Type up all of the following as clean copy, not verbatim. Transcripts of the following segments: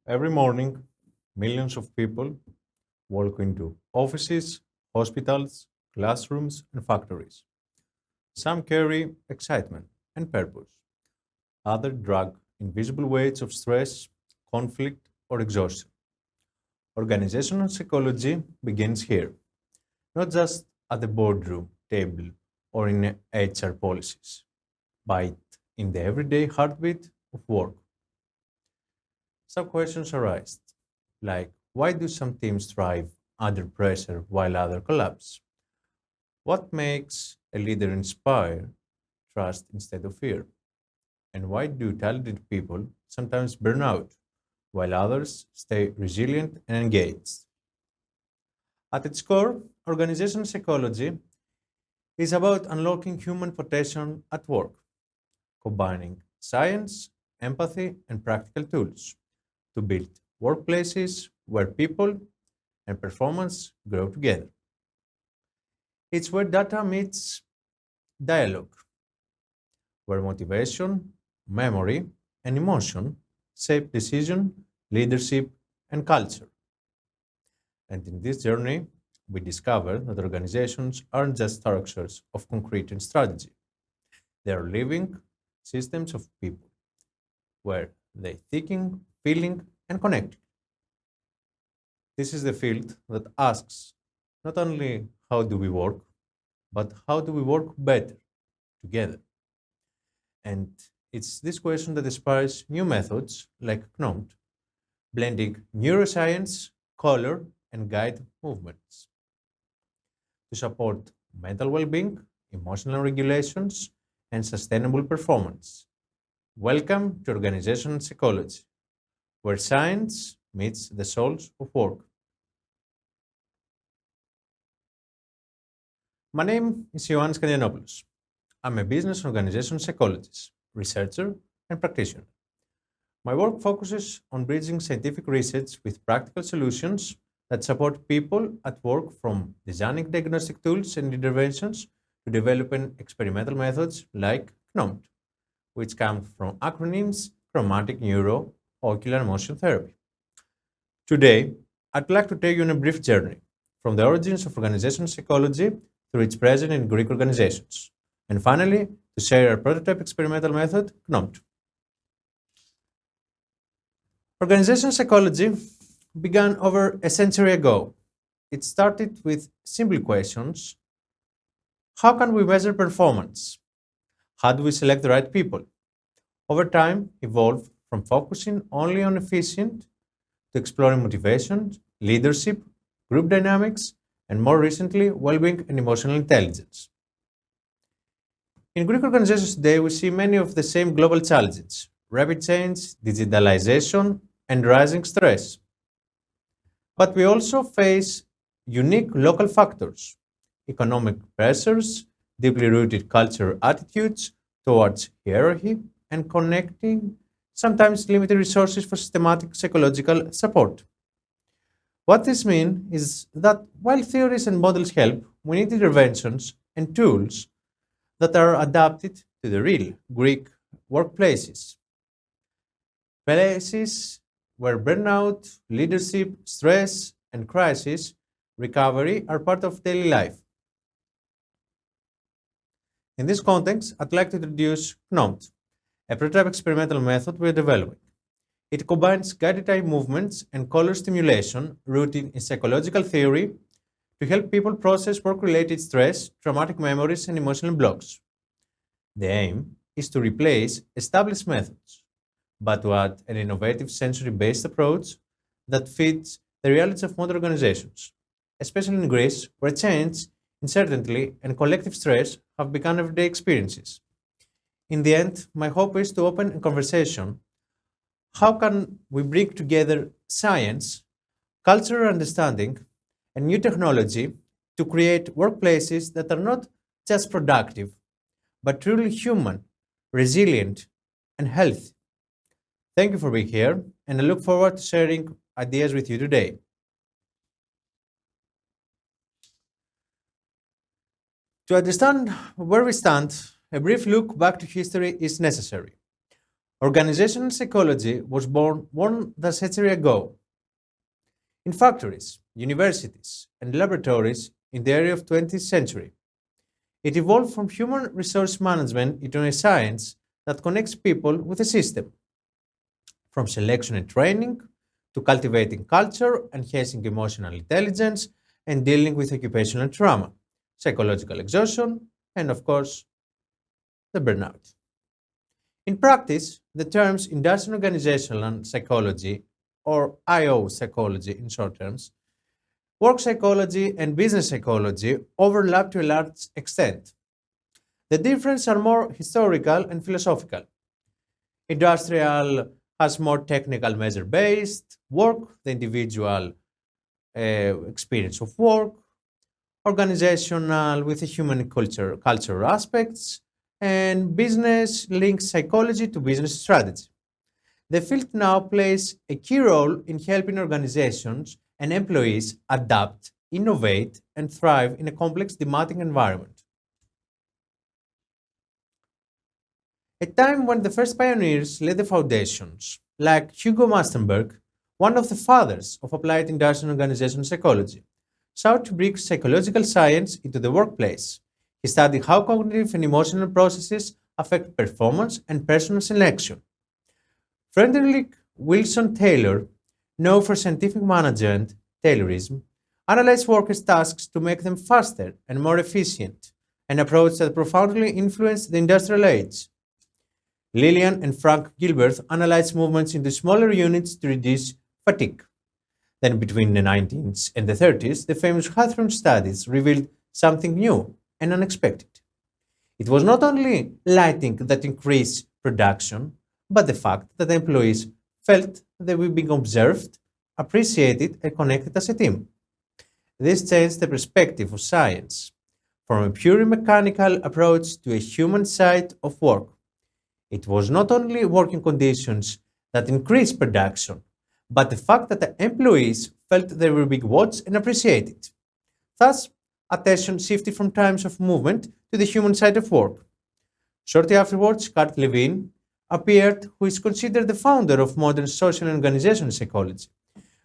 Every morning, millions of people walk into offices, hospitals, classrooms, and factories. Some carry excitement and purpose. Others drag invisible weights of stress, conflict, or exhaustion. Organizational psychology begins here, not just at the boardroom table or in HR policies, but in the everyday heartbeat of work. Some questions arise, like why do some teams thrive under pressure while others collapse? What makes a leader inspire trust instead of fear? And why do talented people sometimes burn out while others stay resilient and engaged? At its core, organizational psychology is about unlocking human potential at work, combining science, empathy, and practical tools to build workplaces where people and performance grow together. It's where data meets dialogue, where motivation, memory, and emotion shape decision, leadership, and culture. And in this journey, we discover that organizations aren't just structures of concrete and strategy. They are living systems of people where they thinking, feeling, and connecting. This is the field that asks not only how do we work, but how do we work better together? And it's this question that inspires new methods like CNOMT, blending neuroscience, color, and guide movements to support mental well being, emotional regulations, and sustainable performance. Welcome to organizational psychology, where science meets the souls of work. My name is Ioannis Kandianopoulos. I'm a business organization psychologist, researcher, and practitioner. My work focuses on bridging scientific research with practical solutions that support people at work from designing diagnostic tools and interventions to developing experimental methods like CNOMT, which come from acronyms Chromatic, Neuro, Ocular, and Motion Therapy. Today, I'd like to take you on a brief journey from the origins of organizational psychology through its presence in Greek organizations, and finally, to share our prototype experimental method, CNOMT. Organizational psychology began over a century ago. It started with simple questions. How can we measure performance? How do we select the right people? Over time, evolved from focusing only on efficient to exploring motivation, leadership, group dynamics, and more recently, well-being and emotional intelligence. In Greek organizations today, we see many of the same global challenges: rapid change, digitalization, and rising stress. But we also face unique local factors, economic pressures, deeply rooted cultural attitudes towards hierarchy, and connecting sometimes limited resources for systematic psychological support. What this means is that while theories and models help, we need interventions and tools that are adapted to the real Greek workplaces, places where burnout, leadership, stress, and crisis recovery are part of daily life. In this context, I'd like to introduce CNOMT, a prototype experimental method we're developing. It combines guided eye movements and color stimulation rooted in psychological theory to help people process work related stress, traumatic memories, and emotional blocks. The aim is to replace established methods, but to add an innovative sensory based approach that fits the realities of modern organizations, especially in Greece, where change, uncertainty, and collective stress have become everyday experiences. In the end, my hope is to open a conversation. How can we bring together science, cultural understanding, and new technology to create workplaces that are not just productive, but truly human, resilient, and healthy? Thank you for being here, and I look forward to sharing ideas with you today. To understand where we stand, a brief look back to history is necessary. Organizational psychology was born more than a century ago in factories, universities, and laboratories in the early of 20th century. It evolved from human resource management into a science that connects people with a system, from selection and training to cultivating culture, enhancing emotional intelligence, and dealing with occupational trauma, psychological exhaustion, and of course, the burnout. In practice, the terms industrial organizational psychology, or IO psychology in short terms, work psychology and business psychology overlap to a large extent. The differences are more historical and philosophical. Industrial has more technical measure based work, the individual experience of work, organizational with the human culture aspects, and business links psychology to business strategy. The field now plays a key role in helping organizations and employees adapt, innovate, and thrive in a complex, demanding environment. A time when the first pioneers laid the foundations, like Hugo Mastenberg, one of the fathers of applied industrial organizational psychology, sought to bring psychological science into the workplace. He studied how cognitive and emotional processes affect performance and personal selection. Frederick Wilson Taylor, known for scientific management, Taylorism, analyzed workers' tasks to make them faster and more efficient, an approach that profoundly influenced the industrial age. Lillian and Frank Gilbert analyzed movements into smaller units to reduce fatigue. Then, between the 19th and the 30s, the famous Hathram studies revealed something new and unexpected. It was not only lighting that increased production, but the fact that the employees felt they were being observed, appreciated, and connected as a team. This changed the perspective of science from a purely mechanical approach to a human side of work. It was not only working conditions that increased production, but the fact that the employees felt they were being watched and appreciated. Thus, attention shifted from times of movement to the human side of work. Shortly afterwards, Kurt Lewin appeared, who is considered the founder of modern social and organizational psychology.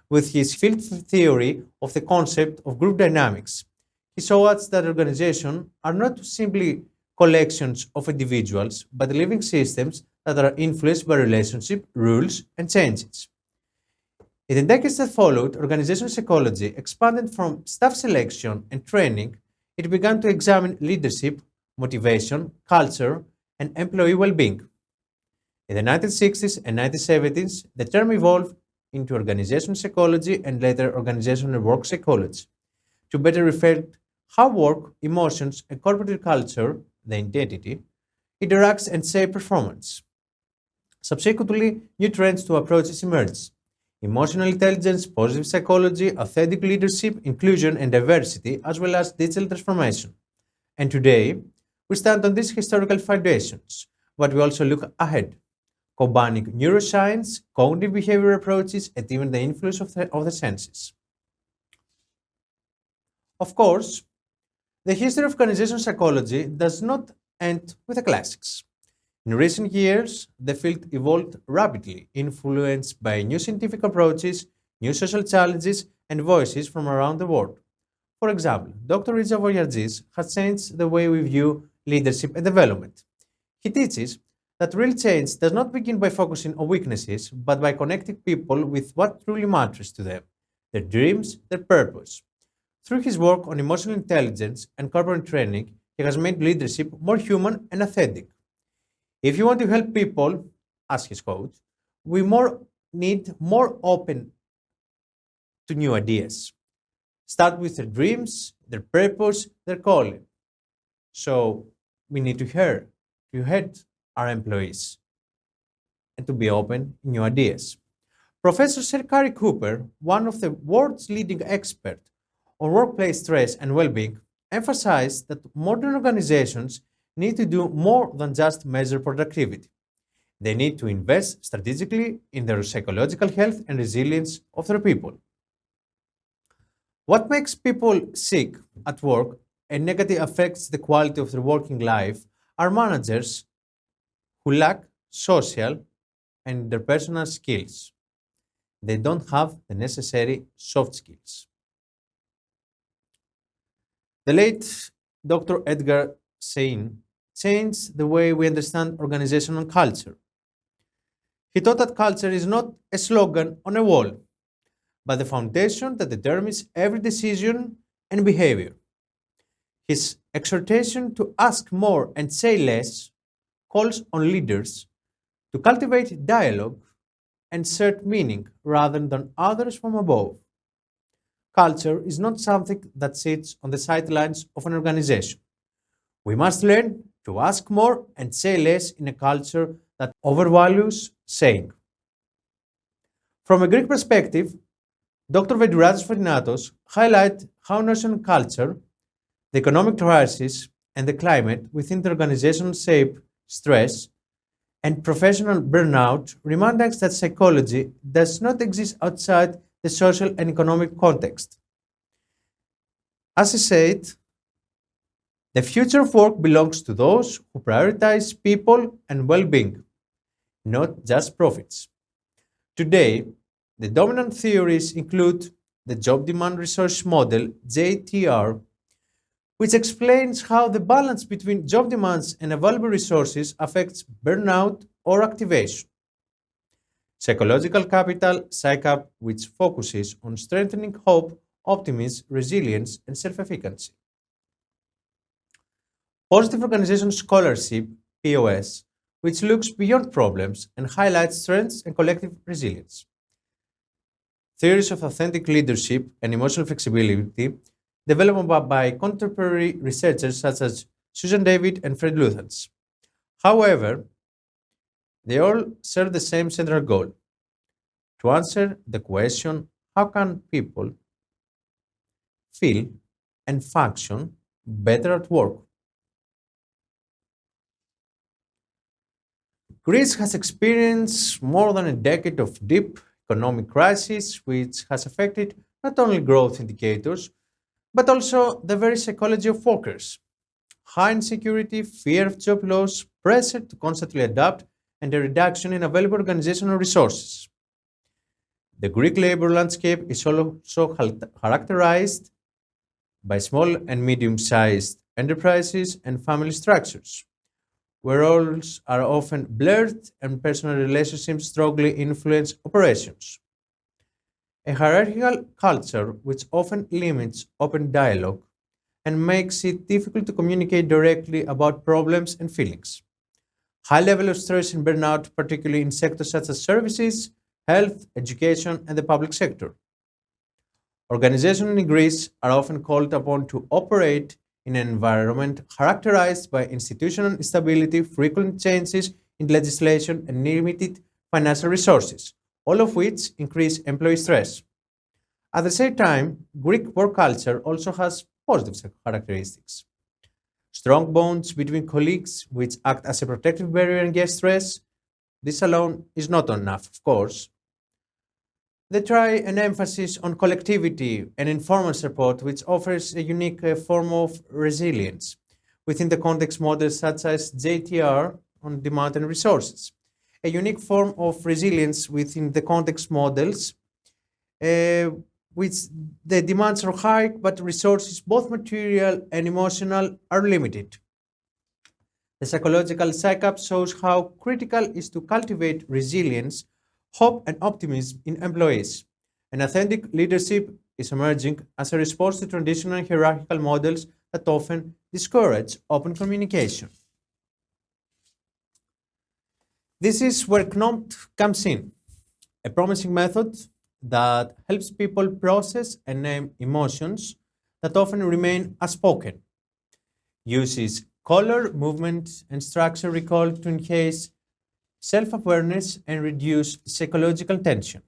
With his field theory of the concept of group dynamics, he showed us that organizations are not simply collections of individuals, but living systems that are influenced by relationship, rules, and changes. In the decades that followed, organizational psychology expanded from staff selection and training. It began to examine leadership, motivation, culture, and employee well being. In the 1960s and 1970s, the term evolved into organizational psychology and later organizational work psychology to better reflect how work, emotions, and corporate culture, the identity, interacts and shape performance. Subsequently, new trends to approaches emerged. Emotional intelligence, positive psychology, authentic leadership, inclusion and diversity, as well as digital transformation. And today, we stand on these historical foundations, but we also look ahead, combining neuroscience, cognitive behavior approaches, and even the influence of the senses. Of course, the history of organizational psychology does not end with the classics. In recent years, the field evolved rapidly, influenced by new scientific approaches, new social challenges, and voices from around the world. For example, Dr. Riza Voyagis has changed the way we view leadership and development. He teaches that real change does not begin by focusing on weaknesses, but by connecting people with what truly matters to them, their dreams, their purpose. Through his work on emotional intelligence and corporate training, he has made leadership more human and authentic. If you want to help people, as his quote, we more need more open to new ideas. Start with their dreams, their purpose, their calling. So we need to hear, to head our employees and to be open to new ideas. Professor Sir Gary Cooper, one of the world's leading experts on workplace stress and well-being, emphasized that modern organizations need to do more than just measure productivity. They need to invest strategically in the psychological health and resilience of their people. What makes people sick at work and negatively affects the quality of their working life are managers who lack social and interpersonal skills. They don't have the necessary soft skills. The late Dr. Edgar Sein changed the way we understand organizational culture. He taught that culture is not a slogan on a wall, but the foundation that determines every decision and behavior. His exhortation to ask more and say less calls on leaders to cultivate dialogue and shared meaning rather than others from above. Culture is not something that sits on the sidelines of an organization. We must learn to ask more and say less in a culture that overvalues saying. From a Greek perspective, Dr. Veduratis Ferinatos highlight how national culture, the economic crisis, and the climate within the organization shape stress and professional burnout remind us that psychology does not exist outside the social and economic context. As I said, the future of work belongs to those who prioritize people and well being, not just profits. Today, the dominant theories include the job demand resource model, JTR, which explains how the balance between job demands and available resources affects burnout or activation. Psychological capital, PsyCap, which focuses on strengthening hope, optimism, resilience, and self efficacy. Positive Organization Scholarship, POS, which looks beyond problems and highlights strengths and collective resilience. Theories of authentic leadership and emotional flexibility, developed by contemporary researchers such as Susan David and Fred Luthans. However, they all share the same central goal to answer the question how can people feel and function better at work? Greece has experienced more than a decade of deep economic crisis, which has affected not only growth indicators, but also the very psychology of workers. High insecurity, fear of job loss, pressure to constantly adapt, and a reduction in available organizational resources. The Greek labor landscape is also characterized by small and medium sized enterprises and family structures, where roles are often blurred and personal relationships strongly influence operations. A hierarchical culture which often limits open dialogue and makes it difficult to communicate directly about problems and feelings. High level of stress and burnout, particularly in sectors such as services, health, education, and the public sector. Organizations in Greece are often called upon to operate in an environment characterized by institutional instability, frequent changes in legislation, and limited financial resources, all of which increase employee stress. At the same time, Greek work culture also has positive characteristics. Strong bonds between colleagues, which act as a protective barrier against stress. This alone is not enough, of course. They try an emphasis on collectivity and informal support, which offers a unique form of resilience within the context models such as JTR on demand and resources. A unique form of resilience within the context models, uh, which the demands are high, but resources, both material and emotional, are limited. The psychological psych-up shows how critical is to cultivate resilience, hope, and optimism in employees. An authentic leadership is emerging as a response to traditional hierarchical models that often discourage open communication. This is where CNOMT comes in, a promising method that helps people process and name emotions that often remain unspoken, uses color, movement, and structure recall to enhance self awareness and reduce psychological tension.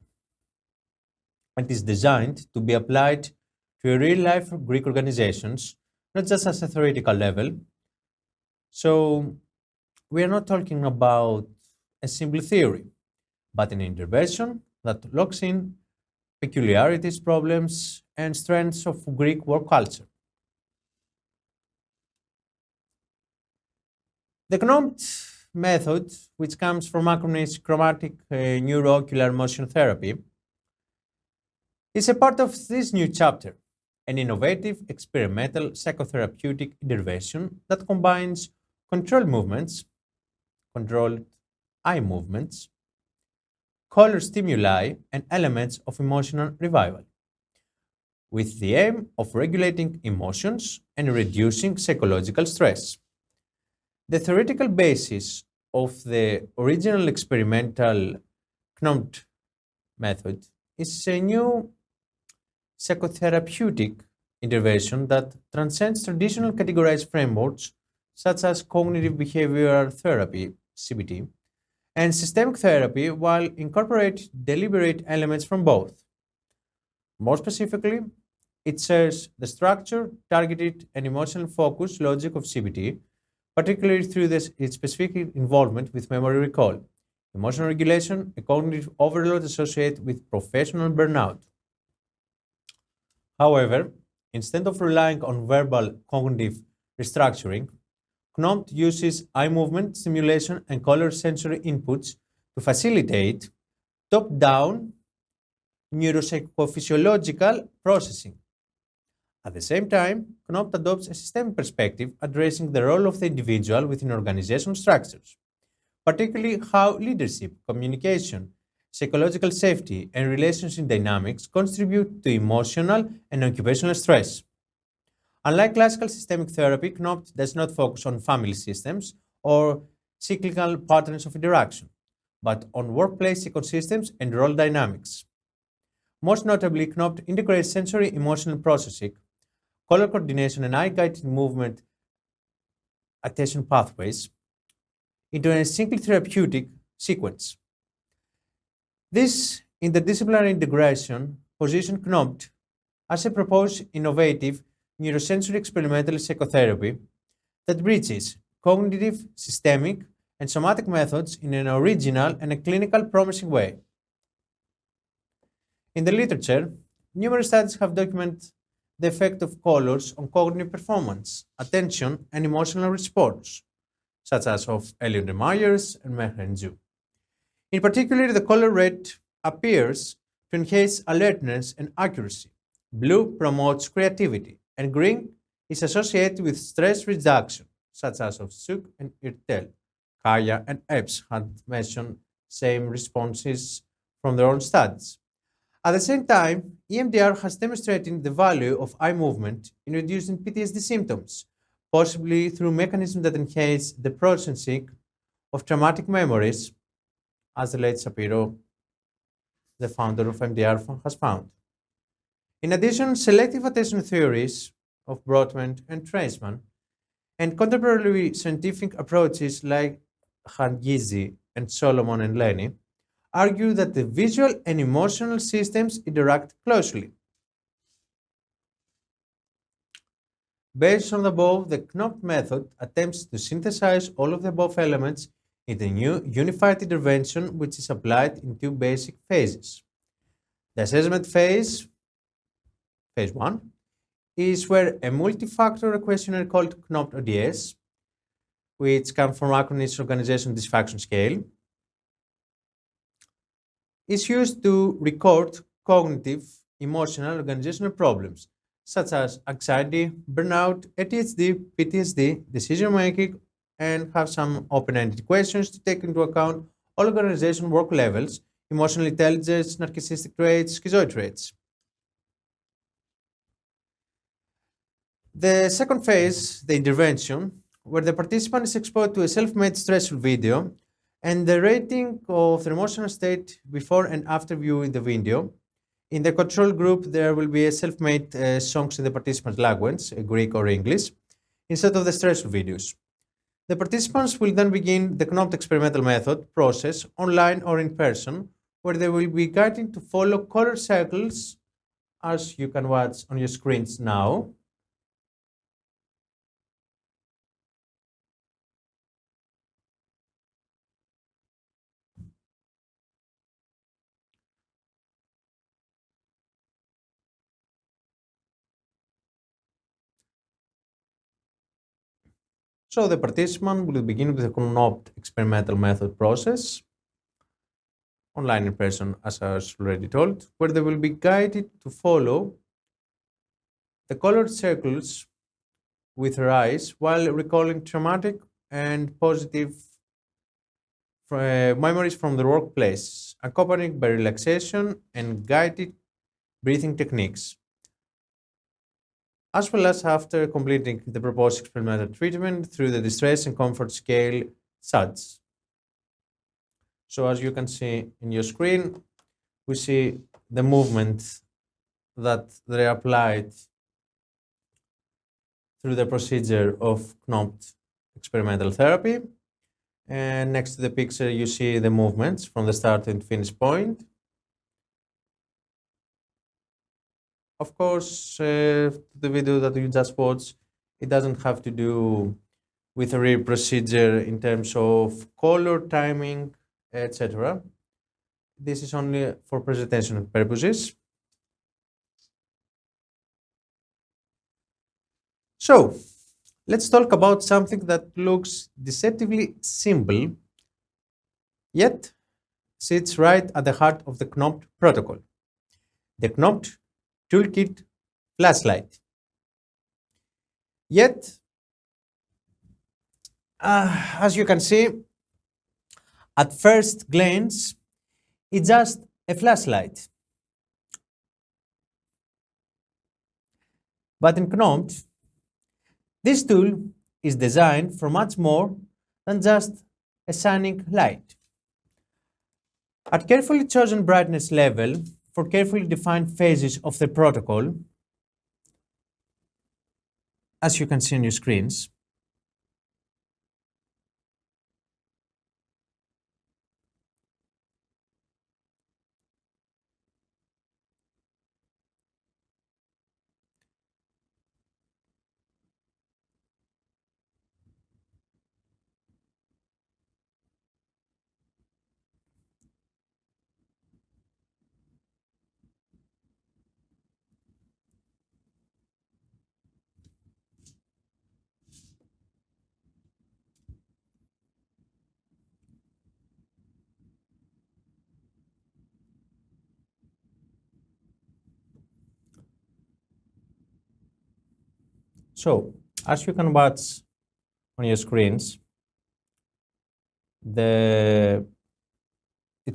It is designed to be applied to real life Greek organizations, not just as a theoretical level. So, we are not talking about a simple theory, but an intervention that locks in peculiarities, problems, and strengths of Greek work culture. The CNOMT method, which comes from acronym Chromatic Neuro-Ocular Motion Therapy, is a part of this new chapter, an innovative experimental psychotherapeutic intervention that combines controlled movements, controlled eye movements, color stimuli, and elements of emotional revival, with the aim of regulating emotions and reducing psychological stress. The theoretical basis of the original experimental C.N.O.M.T method is a new psychotherapeutic intervention that transcends traditional categorized frameworks such as cognitive behavioral therapy, CBT, and systemic therapy while incorporating deliberate elements from both. More specifically, it shares the structure, targeted, and emotional focus logic of CBT, particularly through its specific involvement with memory recall, emotional regulation, and cognitive overload associated with professional burnout. However, instead of relying on verbal cognitive restructuring, CNOMT uses eye movement stimulation and color sensory inputs to facilitate top down neuropsychophysiological processing. At the same time, CNOMT adopts a systemic perspective addressing the role of the individual within organizational structures, particularly how leadership, communication, psychological safety, and relationship dynamics contribute to emotional and occupational stress. Unlike classical systemic therapy, CNOMT does not focus on family systems or cyclical patterns of interaction, but on workplace ecosystems and role dynamics. Most notably, CNOMT integrates sensory emotional processing, color coordination, and eye guided movement attention pathways into a single therapeutic sequence. This interdisciplinary integration positions CNOMT as a proposed innovative neurosensory experimental psychotherapy that bridges cognitive, systemic, and somatic methods in an original and a clinical promising way. In the literature, numerous studies have documented the effect of colors on cognitive performance, attention, and emotional response, such as of Elliot and Myers and Meher and Zhu. In particular, the color red appears to enhance alertness and accuracy. Blue promotes creativity, and green is associated with stress reduction, such as of Suk and Irtel. Kaya and Epps had mentioned same responses from their own studies. At the same time, EMDR has demonstrated the value of eye movement in reducing PTSD symptoms, possibly through mechanisms that enhance the processing of traumatic memories, as the late Shapiro, the founder of MDR, has found. In addition, selective attention theories of Brotman and Treisman and contemporary scientific approaches like Hangizi and Solomon and Lenny argue that the visual and emotional systems interact closely. Based on the above, the CNOMT method attempts to synthesize all of the above elements into a new unified intervention which is applied in two basic phases. The assessment phase, phase 1, is where a multi-factor questionnaire called CNOMT ODS, which comes from acronyms Organization Dysfunction Scale, is used to record cognitive, emotional, organizational problems such as anxiety, burnout, ADHD, PTSD, decision making, and have some open ended questions to take into account all organization work levels, emotional intelligence, narcissistic traits, schizoid traits. The second phase, the intervention, where the participant is exposed to a self made stressful video and the rating of their emotional state before and after viewing the video. In the control group, there will be a self-made songs in the participant's language, Greek or English, instead of the stressful videos. The participants will then begin the CNOMT experimental method process online or in person, where they will be guided to follow color circles, as you can watch on your screens now. So the participant will begin with the C.N.O.M.T experimental method process, online in person, as I was already told, where they will be guided to follow the colored circles with their eyes while recalling traumatic and positive memories from the workplace, accompanied by relaxation and guided breathing techniques, as well as after completing the proposed experimental treatment through the distress and comfort scale SADS. So as you can see in your screen, we see the movement that they applied through the procedure of C.N.O.M.T experimental therapy. And next to the picture, you see the movements from the start and finish point. Of course, the video that you just watched, it doesn't have to do with a real procedure in terms of color, timing, etc. This is only for presentation purposes. So, let's talk about something that looks deceptively simple, yet sits right at the heart of the C.N.O.M.T protocol. The C.N.O.M.T toolkit flashlight. Yet, as you can see, at first glance, it's just a flashlight. But in C.N.O.M.T, this tool is designed for much more than just a shining light. At carefully chosen brightness level for carefully defined phases of the protocol, as you can see on your screens, so as you can watch on your screens, it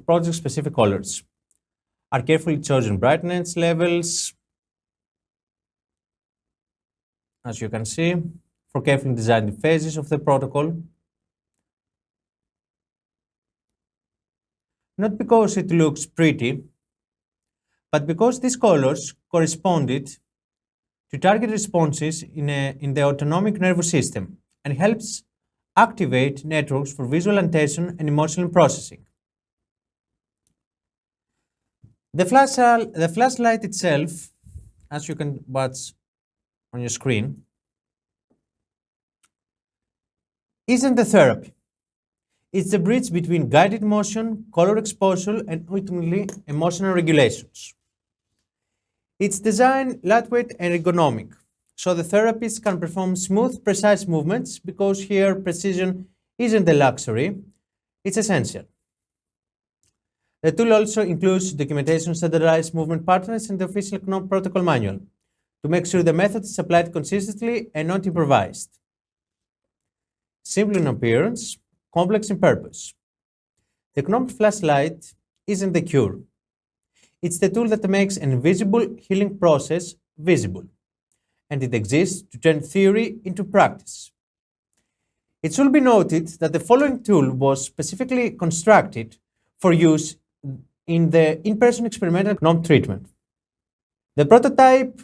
projects specific colors. Are carefully chosen brightness levels, as you can see, for carefully designed phases of the protocol. Not because it looks pretty, but because these colors corresponded to target responses in the autonomic nervous system and helps activate networks for visual attention and emotional processing. The flashlight itself, as you can watch on your screen, isn't the therapy. It's the bridge between guided motion, color exposure, and ultimately emotional regulations. It's designed lightweight and ergonomic, so the therapist can perform smooth, precise movements because here precision isn't a luxury, it's essential. The tool also includes documentation of standardized movement patterns in the official C.N.O.M.T protocol manual to make sure the method is applied consistently and not improvised. Simple in appearance, complex in purpose. The C.N.O.M.T flashlight isn't the cure. It's the tool that makes an invisible healing process visible, and it exists to turn theory into practice. It should be noted that the following tool was specifically constructed for use in the in-person experimental C.N.O.M.T treatment. The prototype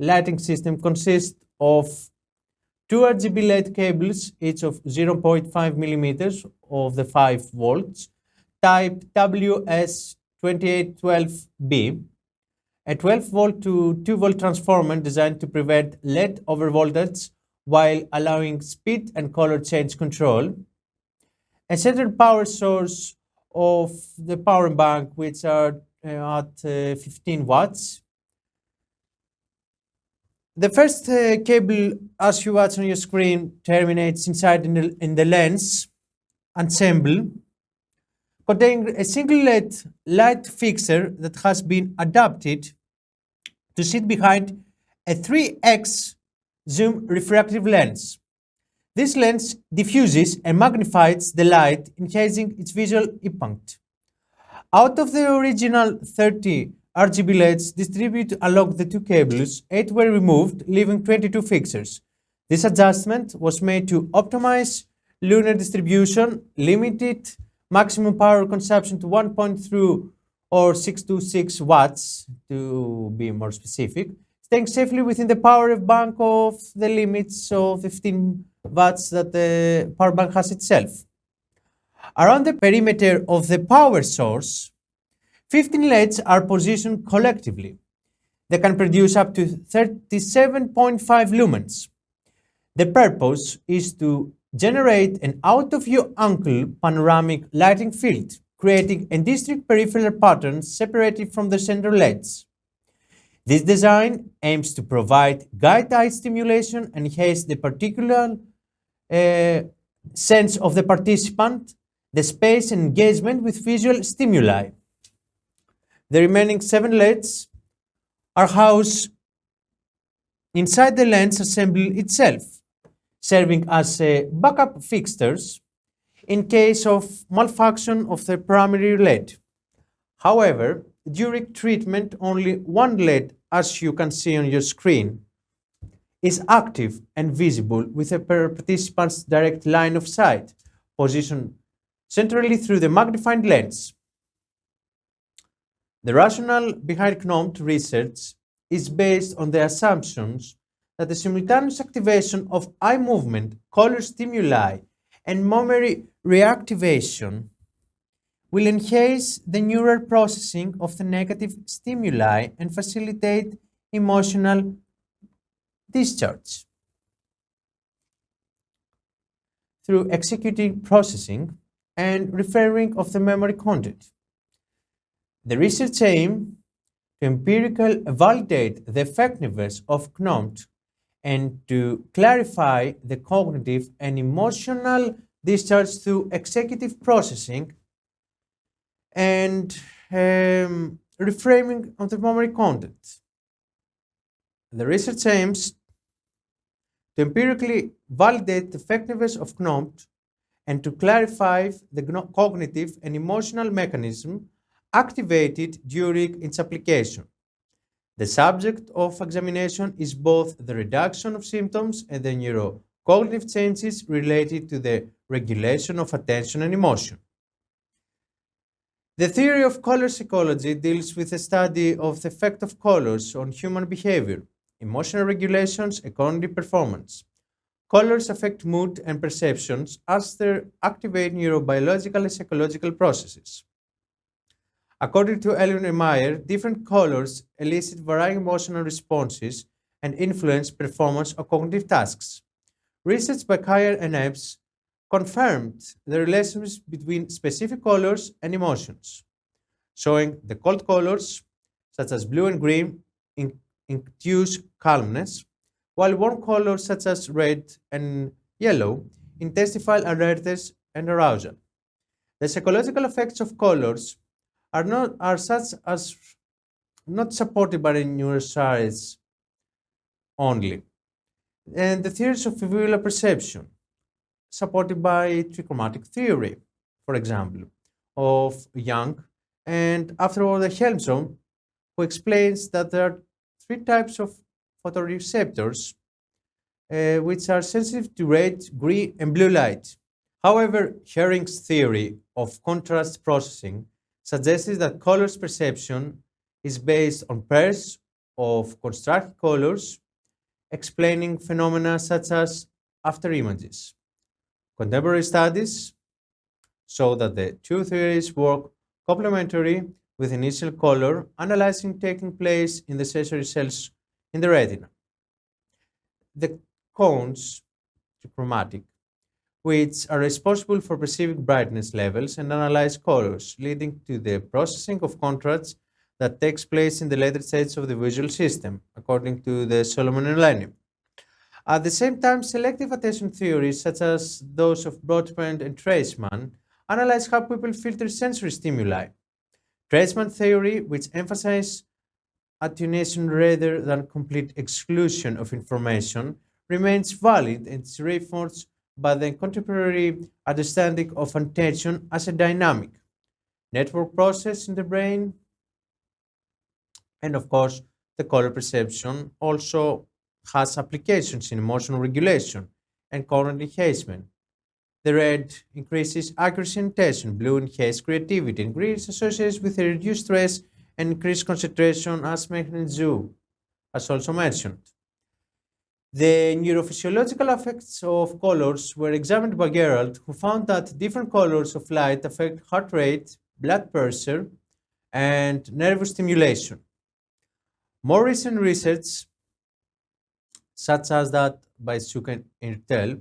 lighting system consists of two RGB LED cables, each of 0.5 millimeters of the 5 volts, type WS2812B, a 12 volt to 2 volt transformer designed to prevent LED overvoltage while allowing speed and color change control, a central power source of the power bank, which are at 15 watts, The first cable, as you watch on your screen, terminates inside in the lens ensemble, containing a single LED light fixture that has been adapted to sit behind a 3x zoom refractive lens. This lens diffuses and magnifies the light, enhancing its visual impact. Out of the original 30 RGB LEDs distributed along the two cables, 8 were removed, leaving 22 fixtures. This adjustment was made to optimize lunar distribution, limited maximum power consumption to 1.3 or 626 watts, to be more specific, staying safely within the power bank of the limits of 15 watts that the power bank has itself. Around the perimeter of the power source, 15 LEDs are positioned collectively. They can produce up to 37.5 lumens. The purpose is to generate an out-of-view angle panoramic lighting field, creating distinct peripheral patterns separated from the center LEDs. This design aims to provide guide eye stimulation and enhance the particular sense of the participant, the space and engagement with visual stimuli. The remaining 7 LEDs are housed inside the lens assembly itself, serving as backup fixtures in case of malfunction of the primary LED. However, during treatment, only one LED, as you can see on your screen, is active and visible with a participant's direct line of sight, positioned centrally through the magnifying lens. The rationale behind C.N.O.M.T research is based on the assumptions that the simultaneous activation of eye movement, color stimuli, and memory reactivation will enhance the neural processing of the negative stimuli and facilitate emotional discharge. Through executing processing and referring of the memory content. The research aim to empirically validate the effectiveness of C.N.O.M.T and to clarify the cognitive and emotional discharge through executive processing and reframing of the memory content. The research aims to empirically validate the effectiveness of C.N.O.M.T and to clarify the cognitive and emotional mechanism activated during its application. The subject of examination is both the reduction of symptoms and the neurocognitive changes related to the regulation of attention and emotion. The theory of color psychology deals with the study of the effect of colors on human behavior, emotional regulations, and cognitive performance. Colors affect mood and perceptions as they activate neurobiological and psychological processes. According to Ellen Meyer, different colors elicit varying emotional responses and influence performance of cognitive tasks. Research by Kyer and Epps confirmed the relationship between specific colors and emotions, showing the cold colors, such as blue and green, induce calmness, while warm colors, such as red and yellow, intensify alertness and arousal. The psychological effects of colors are such as not supported by the neuroscience only, and the theories of visual perception, supported by chromatic theory, for example, of Young, and after all, the Helmson, who explains that there are 3 types of photoreceptors which are sensitive to red, green, and blue light. However, Hering's theory of contrast processing suggests that colors perception is based on pairs of constructed colors, explaining phenomena such as afterimages. Contemporary studies show that the two theories work complementary with initial color analyzing taking place in the sensory cells in the retina. The cones, chromatic, which are responsible for perceiving brightness levels and analyze colors, leading to the processing of contrasts that takes place in the later stages of the visual system, according to the Solomon and Lenny. At the same time, selective attention theories, such as those of Broadbent and Treisman, analyze how people filter sensory stimuli. Treisman theory, which emphasizes attenuation rather than complete exclusion of information, remains valid and is reinforced by the contemporary understanding of attention as a dynamic network process in the brain. And of course, the color perception also has applications in emotional regulation and current enhancement. The red increases accuracy and attention, blue enhances creativity, and green is associated with a reduced stress and increased concentration, as mentioned in zoo, as also mentioned. The neurophysiological effects of colors were examined by Gerald, who found that different colors of light affect heart rate, blood pressure, and nervous stimulation. More recent research, such as that by Suk and Ertel,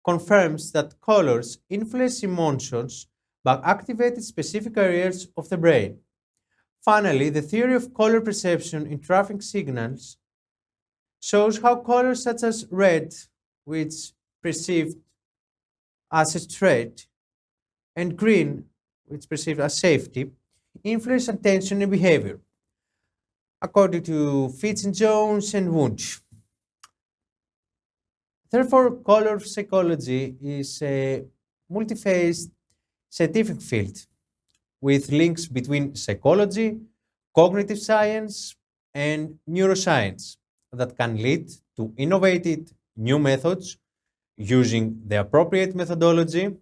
confirms that colors influence emotions but activate specific areas of the brain. Finally, the theory of color perception in traffic signals shows how colors such as red, which perceived as a threat, and green, which perceived as safety, influence attention and behavior, according to Fitz and Jones and Wunsch. Therefore, color psychology is a multi-phased scientific field with links between psychology, cognitive science, and neuroscience that can lead to innovative new methods using the appropriate methodology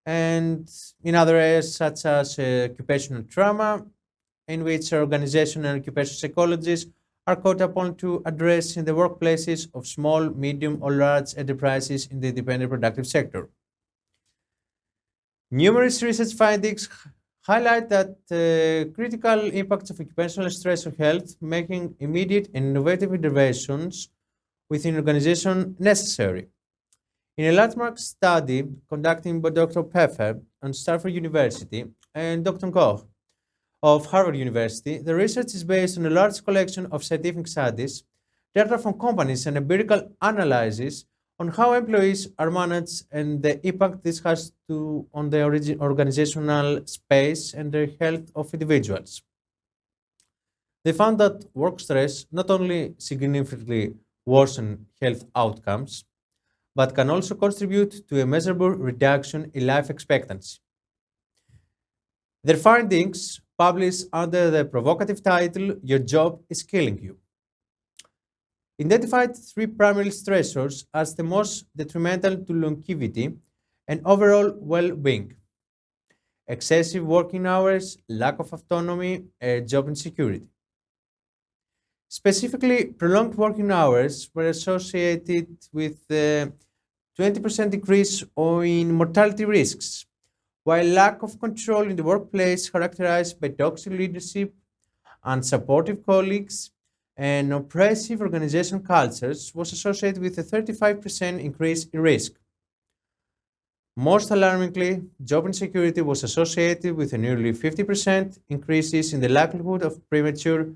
and in other areas such as occupational trauma, in which organizational and occupational psychologists are called upon to address in the workplaces of small, medium, or large enterprises in the independent productive sector. Numerous research findings highlight that critical impacts of occupational stress on health, making immediate and innovative interventions within organization necessary. In a landmark study conducted by Dr. Pfeffer on Stanford University and Dr. Koch of Harvard University, the research is based on a large collection of scientific studies, data from companies, and empirical analysis on how employees are managed and the impact this has on the organizational space and the health of individuals. They found that work stress not only significantly worsen health outcomes, but can also contribute to a measurable reduction in life expectancy. Their findings, published under the provocative title Your Job is Killing You, identified three primary stressors as the most detrimental to longevity and overall well being: excessive working hours, lack of autonomy, and job insecurity. Specifically, prolonged working hours were associated with a 20% increase in mortality risks, while lack of control in the workplace, characterized by toxic leadership, unsupportive colleagues, and oppressive organization cultures, was associated with a 35% increase in risk. Most alarmingly, job insecurity was associated with a nearly 50% increases in the likelihood of premature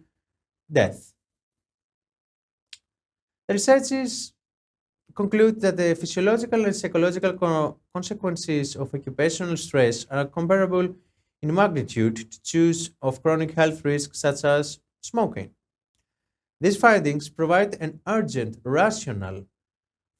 death. The researchers conclude that the physiological and psychological consequences of occupational stress are comparable in magnitude to those of chronic health risks such as smoking. These findings provide an urgent rationale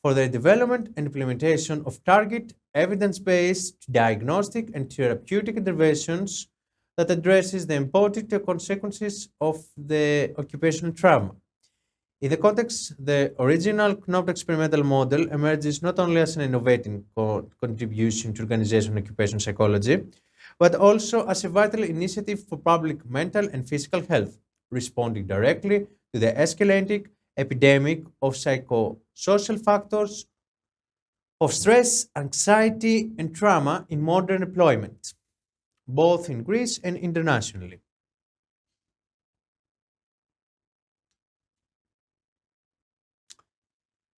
for the development and implementation of target evidence-based diagnostic and therapeutic interventions that addresses the important consequences of the occupational trauma. In the context, the original C.N.O.M.T experimental model emerges not only as an innovative contribution to organizational and occupational psychology, but also as a vital initiative for public mental and physical health, responding directly to the escalating epidemic of psychosocial factors of stress, anxiety, and trauma in modern employment, both in Greece and internationally.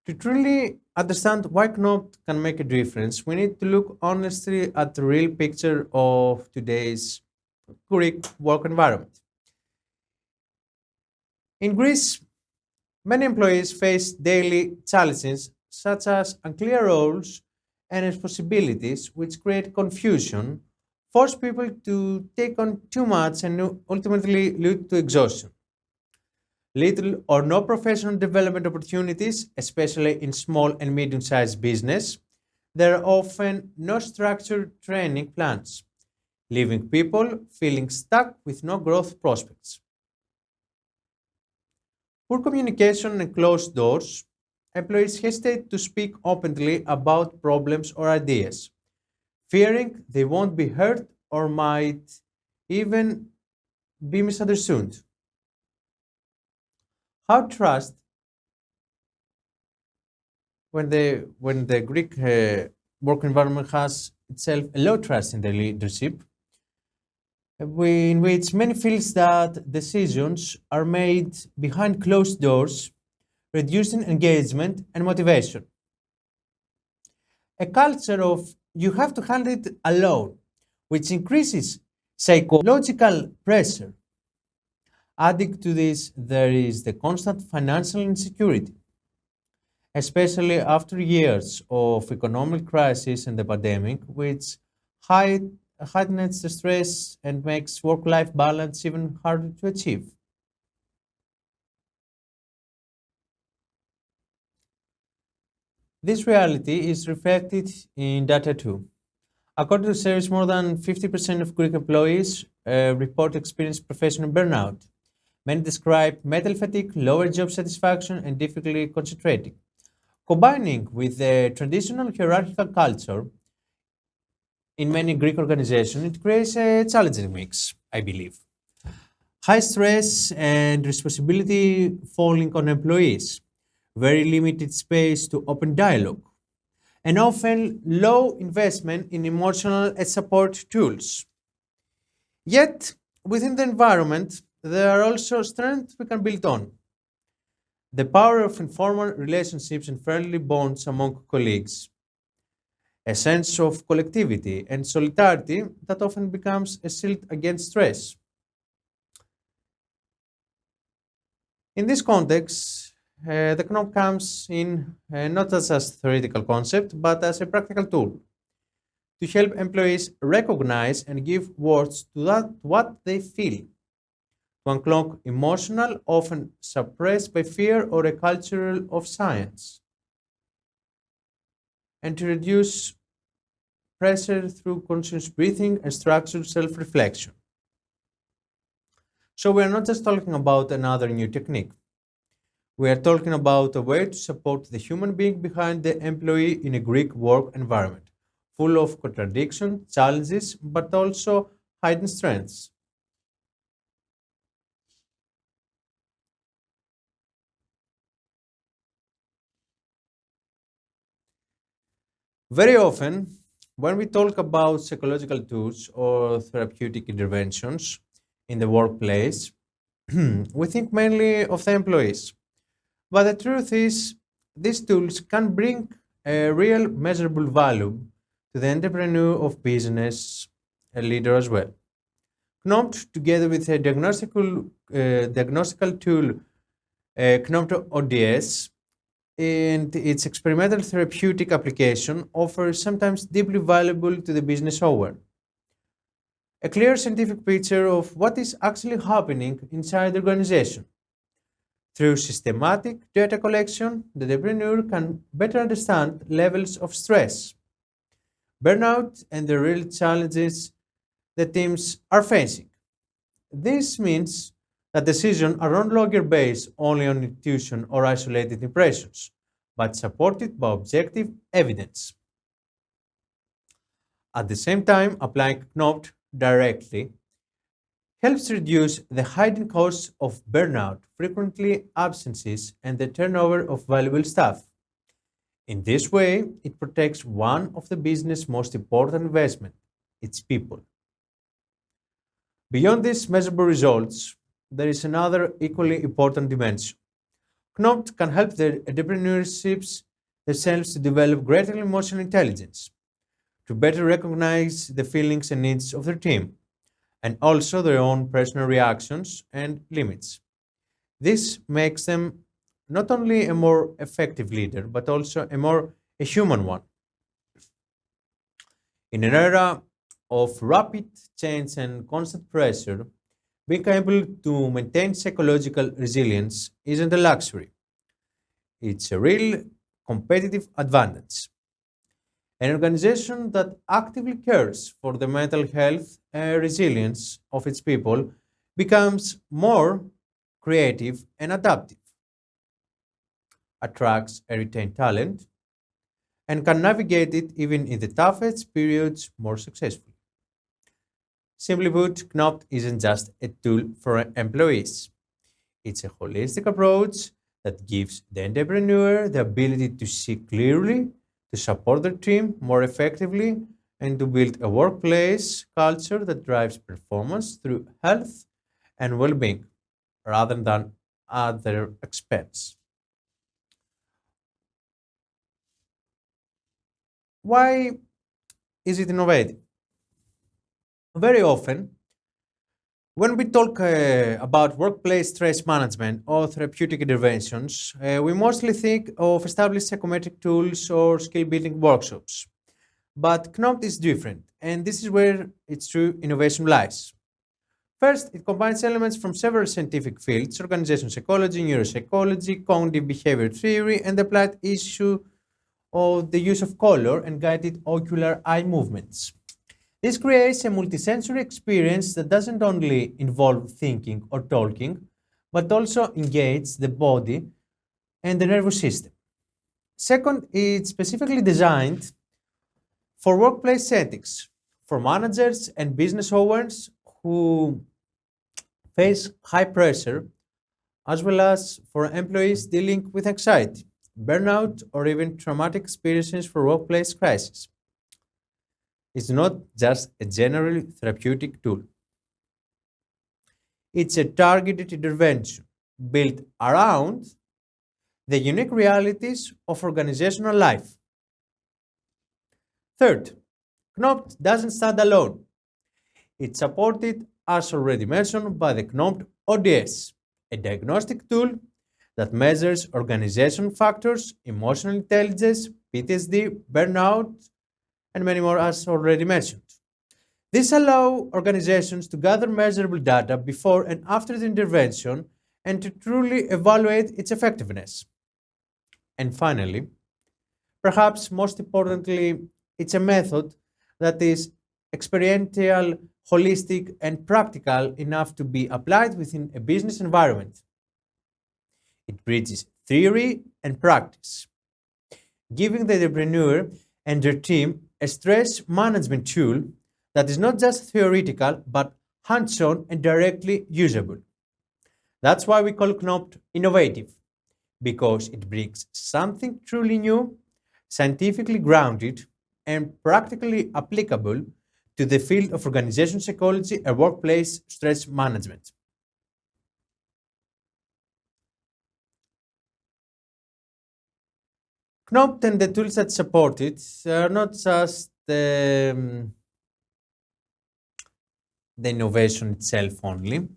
To truly understand why C.N.O.M.T can make a difference, we need to look honestly at the real picture of today's Greek work environment. In Greece, many employees face daily challenges such as unclear roles and responsibilities, which create confusion, force people to take on too much, and ultimately lead to exhaustion. Little or no professional development opportunities, especially in small and medium sized business. There are often no structured training plans, leaving people feeling stuck with no growth prospects. Poor communication and closed doors. Employees hesitate to speak openly about problems or ideas, fearing they won't be heard or might even be misunderstood. How trust when the Greek work environment has itself a low trust in the leadership, in which many feels that decisions are made behind closed doors, reducing engagement and motivation. A culture of you have to handle it alone, which increases psychological pressure. Adding to this, there is the constant financial insecurity, especially after years of economic crisis and the pandemic, which height- heightens the stress and makes work-life balance even harder to achieve. This reality is reflected in data too. According to surveys, more than 50% of Greek employees report experiencing professional burnout. Many describe mental fatigue, lower job satisfaction, and difficulty concentrating. Combining with the traditional hierarchical culture in many Greek organizations, it creates a challenging mix, I believe. High stress and responsibility falling on employees, very limited space to open dialogue, and often low investment in emotional and support tools. Yet, within the environment, there are also strengths we can build on. The power of informal relationships and friendly bonds among colleagues, a sense of collectivity and solidarity that often becomes a shield against stress. In this context, the CNOM comes in not as a theoretical concept, but as a practical tool to help employees recognize and give words to that what they feel, to unlock emotional, often suppressed by fear or a culture of science, and to reduce pressure through conscious breathing and structured self-reflection. So we are not just talking about another new technique. We are talking about a way to support the human being behind the employee in a Greek work environment, full of contradiction, challenges, but also hidden strengths. Very often, when we talk about psychological tools or therapeutic interventions in the workplace, we think mainly of the employees. But the truth is, these tools can bring a real measurable value to the entrepreneur of business, a leader as well. CNOMT, together with a diagnostical tool, CNOMT ODS, and its experimental therapeutic application, offers sometimes deeply valuable to the business owner. A clear scientific picture of what is actually happening inside the organization. Through systematic data collection, the entrepreneur can better understand levels of stress, burnout, and the real challenges the teams are facing. This means that decisions are no longer based only on intuition or isolated impressions, but supported by objective evidence. At the same time, applying CNOMT directly helps reduce the hidden costs of burnout, frequently absences, and the turnover of valuable staff. In this way, it protects one of the business' most important investment, its people. Beyond these measurable results, there is another equally important dimension. CNOMT can help the entrepreneurships themselves to develop greater emotional intelligence, to better recognize the feelings and needs of their team, and also their own personal reactions and limits. This makes them not only a more effective leader, but also a human one. In an era of rapid change and constant pressure, being able to maintain psychological resilience isn't a luxury. It's a real competitive advantage. An organization that actively cares for the mental health and resilience of its people becomes more creative and adaptive, attracts and retains talent, and can navigate it even in the toughest periods more successfully. Simply put, CNOMT isn't just a tool for employees. It's a holistic approach that gives the entrepreneur the ability to see clearly, to support their team more effectively, and to build a workplace culture that drives performance through health and well being rather than at their expense. Why is it innovative? Very often, when we talk about workplace stress management or therapeutic interventions, we mostly think of established psychometric tools or skill building workshops. But CNOMT is different, and this is where its true innovation lies. First, it combines elements from several scientific fields organizational psychology, neuropsychology, cognitive behavior theory, and the applied issue of the use of color and guided ocular eye movements. This creates a multisensory experience that doesn't only involve thinking or talking, but also engage the body and the nervous system. Second, it's specifically designed for workplace settings, for managers and business owners who face high pressure, as well as for employees dealing with anxiety, burnout, or even traumatic experiences for workplace crisis. It's not just a general therapeutic tool, it's a targeted intervention built around the unique realities of organizational life. Third, CNOMT doesn't stand alone. It's supported, as already mentioned, by the CNOMT ODS, a diagnostic tool that measures organization factors, emotional intelligence, PTSD, burnout, and many more, as already mentioned. This allows organizations to gather measurable data before and after the intervention and to truly evaluate its effectiveness. And finally, perhaps most importantly, it's a method that is experiential, holistic, and practical enough to be applied within a business environment. It bridges theory and practice, giving the entrepreneur and their team a stress management tool that is not just theoretical but hands on and directly usable. That's why we call CNOMT innovative, because it brings something truly new, scientifically grounded, and practically applicable to the field of organization psychology and workplace stress management. CNOMT and the tools that support it are not just the innovation itself only.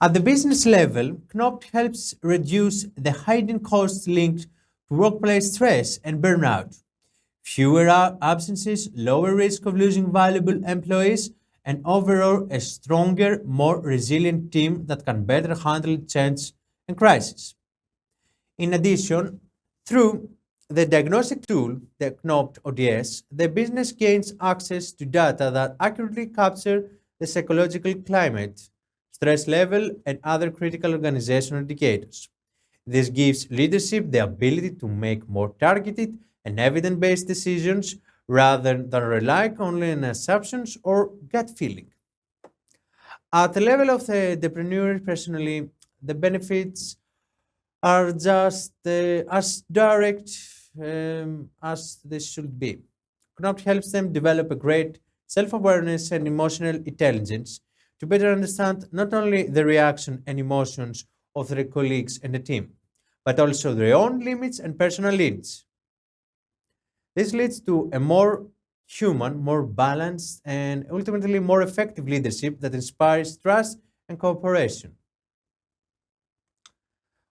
At the business level, CNOMT helps reduce the hidden costs linked to workplace stress and burnout. Fewer absences, lower risk of losing valuable employees, and overall a stronger, more resilient team that can better handle change and crisis. In addition, through the diagnostic tool, the CNOMT ODS, the business gains access to data that accurately capture the psychological climate, stress level, and other critical organizational indicators. This gives leadership the ability to make more targeted and evidence based decisions rather than relying only on assumptions or gut feeling. At the level of the entrepreneur, personally, the benefits are just as direct as they should be. CNOMT helps them develop a great self awareness and emotional intelligence to better understand not only the reaction and emotions of their colleagues and the team, but also their own limits and personal needs. This leads to a more human, more balanced, and ultimately more effective leadership that inspires trust and cooperation.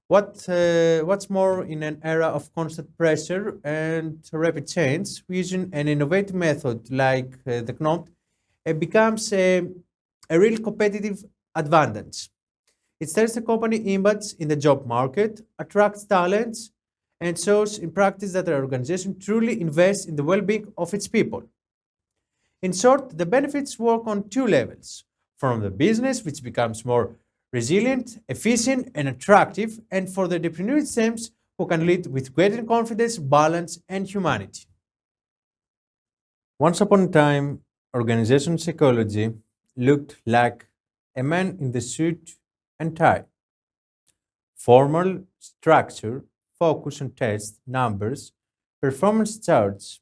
What's more, in an era of constant pressure and rapid change, using an innovative method like the CNOMT becomes a real competitive advantage. It sets the company image in the job market, attracts talents, and shows in practice that the organization truly invests in the well being of its people. In short, the benefits work on two levels from the business, which becomes more resilient, efficient, and attractive, and for the entrepreneur themselves, who can lead with greater confidence, balance, and humanity. Once upon a time, organization psychology looked like a man in the suit and tie. Formal structure, focus on tests, numbers, performance charts.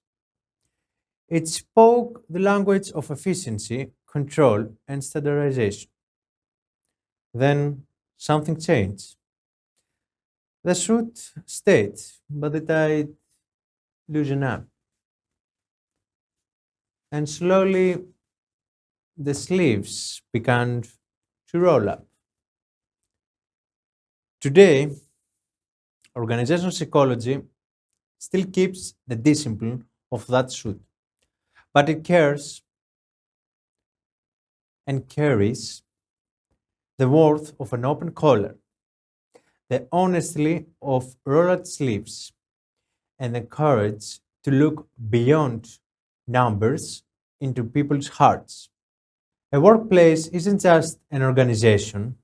It spoke the language of efficiency, control, and standardization. Then something changed. The suit stayed, but the tie loosened up. And slowly the sleeves began to roll up. Today, organizational psychology still keeps the discipline of that suit, but it cares and carries the worth of an open collar, the honesty of rolled sleeves, and the courage to look beyond numbers into people's hearts. A workplace isn't just an organization,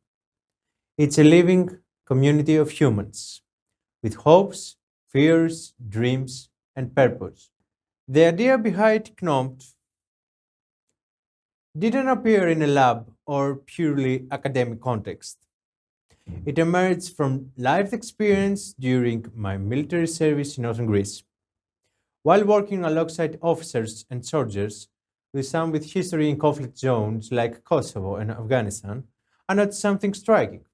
it's a living community of humans with hopes, fears, dreams, and purpose. The idea behind CNOMT didn't appear in a lab or purely academic context. It emerged from lived experience during my military service in northern Greece. While working alongside officers and soldiers, with some with history in conflict zones like Kosovo and Afghanistan, I noticed something striking.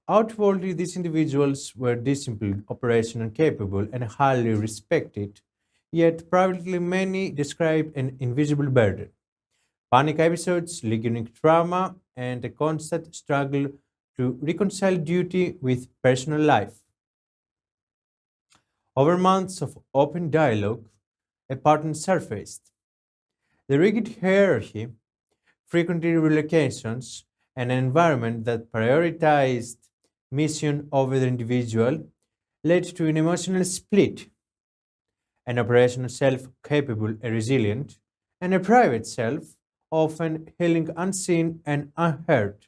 Outwardly, these individuals were disciplined, operational, capable, and highly respected, yet privately many described an invisible burden. Panic episodes, lingering trauma, and a constant struggle to reconcile duty with personal life. Over months of open dialogue, a pattern surfaced. The rigid hierarchy, frequent relocations, and an environment that prioritized mission over the individual led to an emotional split, an operational self capable and resilient, and a private self often healing unseen and unheard.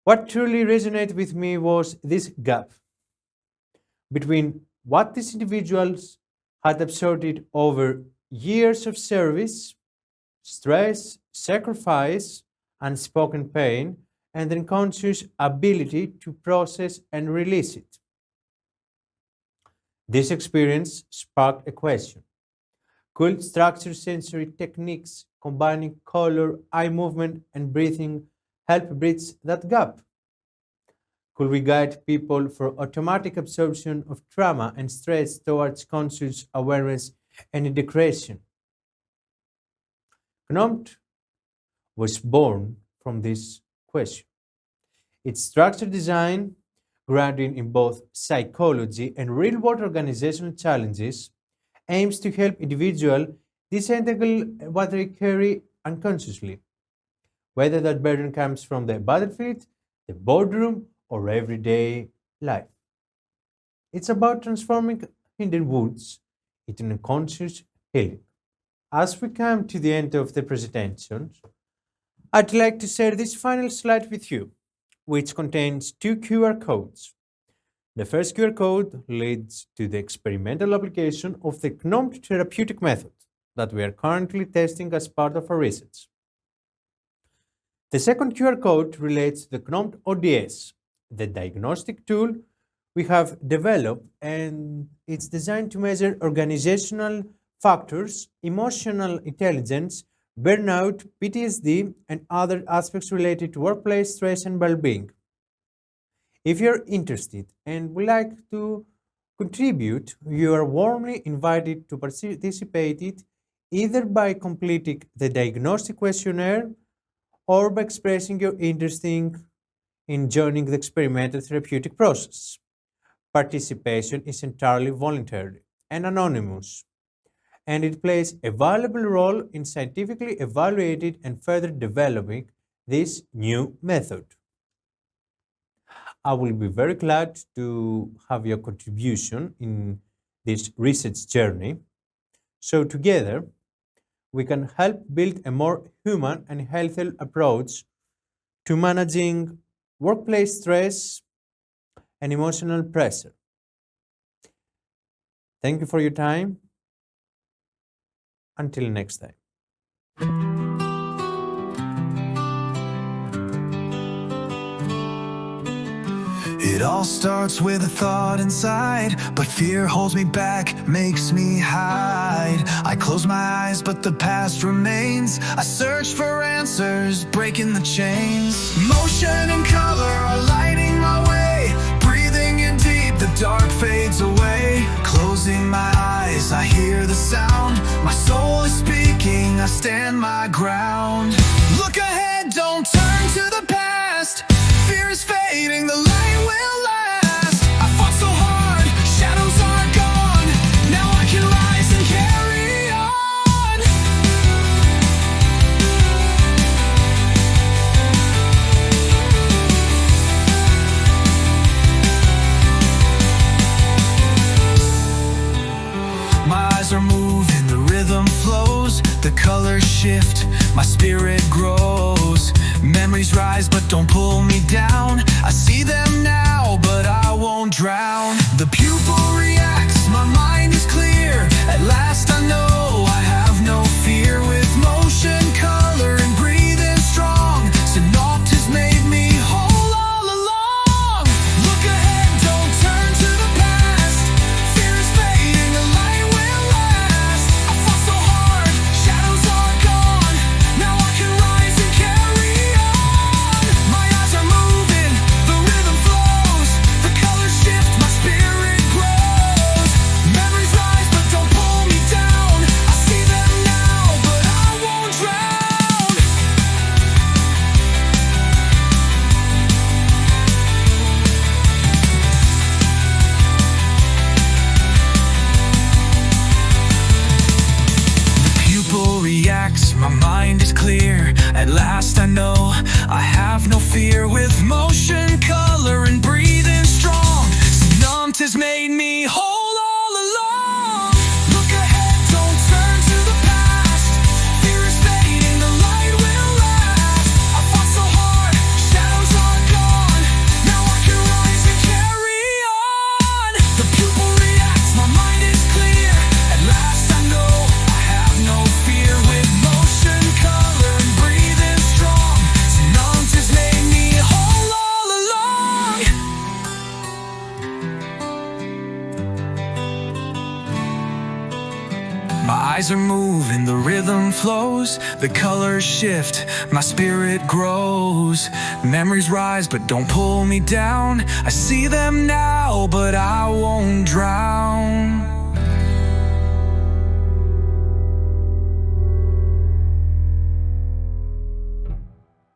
What truly resonated with me was this gap between what these individuals had absorbed over years of service, stress, sacrifice, unspoken pain, and the unconscious ability to process and release it. This experience sparked a question. Could structured sensory techniques combining color, eye movement, and breathing help bridge that gap? Could we guide people from automatic absorption of trauma and stress towards conscious awareness and integration? CNOMT was born from this question. Its structured design, grounded in both psychology and real world organizational challenges, aims to help individuals disentangle what they carry unconsciously, whether that burden comes from the battlefield, the boardroom, or everyday life. It's about transforming hidden wounds into a conscious healing. As we come to the end of the presentation, I'd like to share this final slide with you, which contains two QR codes. The first QR code leads to the experimental application of the C.N.O.M.T therapeutic method that we are currently testing as part of our research. The second QR code relates to the C.N.O.M.T ODS, the diagnostic tool we have developed, and it's designed to measure organizational factors, emotional intelligence, burnout, PTSD, and other aspects related to workplace stress and well being. If you're interested and would like to contribute, you are warmly invited to participate either by completing the diagnostic questionnaire or by expressing your interest in joining the experimental therapeutic process. Participation is entirely voluntary and anonymous, and it plays a valuable role in scientifically evaluating and further developing this new method. I will be very glad to have your contribution in this research journey. So, together, we can help build a more human and healthy approach to managing workplace stress and emotional pressure. Thank you for your time. Until next time. It all starts with a thought inside, but fear holds me back, makes me hide. I close my eyes, but the past remains. I search for answers, breaking the chains. Motion and color are lighting my way. Breathing in deep, the dark fades away. Closing my eyes, I hear the sound. My soul is speaking, I stand my ground. Look ahead, don't turn to the past. Fear is fading, the light will last. I fought so hard, shadows are gone. Now I can rise and carry on. My eyes are moving, the rhythm flows. The colors shift, my spirit grows. Memories rise but don't pull me down. I see them now but I won't drown. The pupil reacts, my mind is clear. At last I know I have no fear. With motion, color and breathing strong, C.N.O.M.T has made me whole all along. Look ahead, don't turn to the past. Fear is fading, the light will last. I fought so hard, shadows are gone. Now I can rise and carry on. My eyes are moving, the rhythm flows. The colors shift, my spirit grows. Memories rise but don't pull me down. I see them now but I won't drown. The pupil reacts, my mind is clear. At last I know I have no fear. With motion, color and breathing strong, C.N.O.M.T has made me whole all along. Look ahead, don't turn to the past. Fear is fading, the light will last. I fought so hard, shadows are gone. Now I can rise and carry on. The pupil reacts, my mind is clear. At last I know I have no fear. With motion, color and breathing strong, C.N.O.M.T has made me whole all along. My eyes are moving, the rhythm flows. The colors shift, my spirit grows. Memories rise but don't pull me down. I see them now but I won't drown.